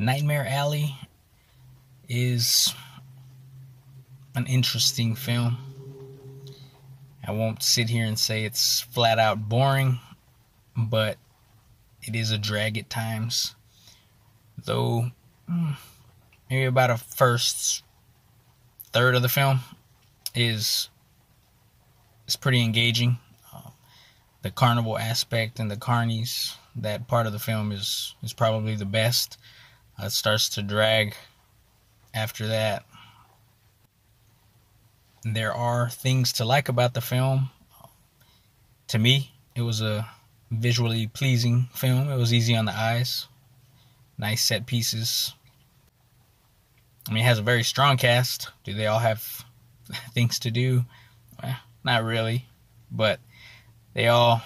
Nightmare Alley is an interesting film. I won't sit here and say it's flat out boring, but it is a drag at times. Though, maybe about a first third of the film is pretty engaging. The carnival aspect and the carnies, that part of the film is probably the best. It starts to drag after that. There are things to like about the film. To me, it was a visually pleasing film. It was easy on the eyes. Nice set pieces. I mean, it has a very strong cast. Do they all have things to do? Well, not really. But they all,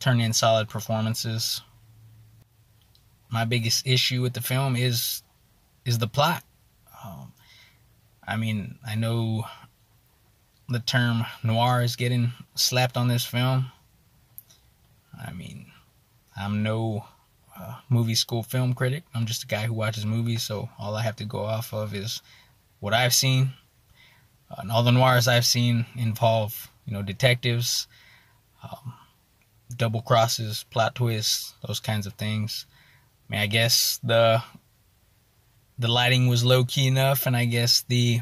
turn in solid performances. My biggest issue with the film is the plot. I mean, I know the term noir is getting slapped on this film. I mean, I'm no movie school film critic. I'm just a guy who watches movies, so all I have to go off of is what I've seen. And all the noirs I've seen involve, detectives, double crosses, plot twists, those kinds of things. I mean, I guess the lighting was low key enough, and I guess the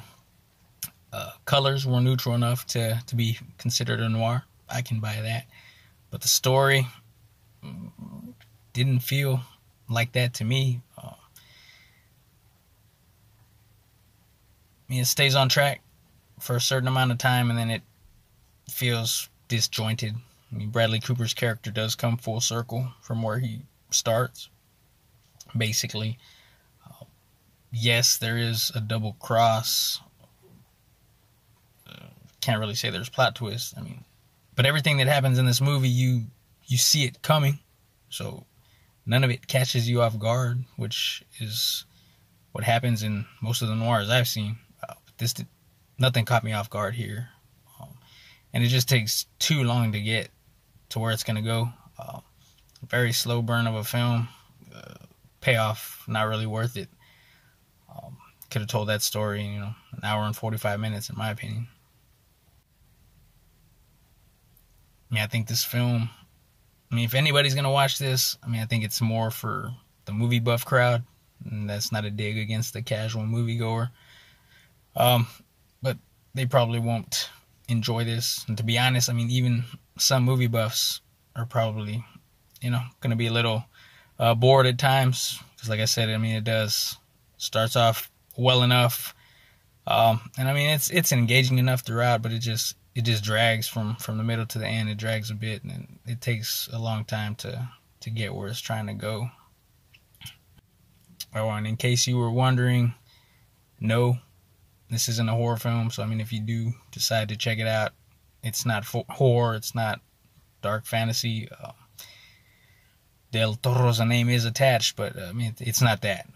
colors were neutral enough to be considered a noir. I can buy that. But the story didn't feel like that to me. I mean, it stays on track for a certain amount of time, and then it feels disjointed. I mean, Bradley Cooper's character does come full circle from where he starts. Basically, yes, there is a double cross. Can't really say there's plot twists. I mean, but everything that happens in this movie, you see it coming, so none of it catches you off guard, which is what happens in most of the noirs I've seen. Nothing caught me off guard here, and it just takes too long to get to where it's gonna go. Very slow burn of a film. Payoff not really worth it. Could have told that story, an hour and 45 minutes, in my opinion. I mean, I think this film, if anybody's going to watch this, I think it's more for the movie buff crowd. And that's not a dig against the casual moviegoer. But they probably won't enjoy this. And to be honest, even some movie buffs are probably, going to be a little bored at times. Because like I said, it starts off well enough. And it's engaging enough throughout, but it just drags from the middle to the end. It drags a bit, and it takes a long time to get where it's trying to go. Oh, and in case you were wondering, no, this isn't a horror film. So if you do decide to check it out, it's not horror. It's not dark fantasy. Del Toro's name is attached, but it's not that.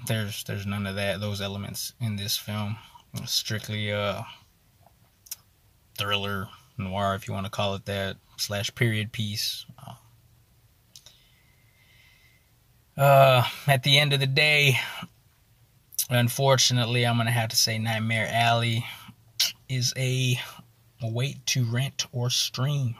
There's none of those elements in this film. It's strictly thriller, noir, if you want to call it that, / period piece. At the end of the day, unfortunately, I'm going to have to say Nightmare Alley is a wait to rent or stream.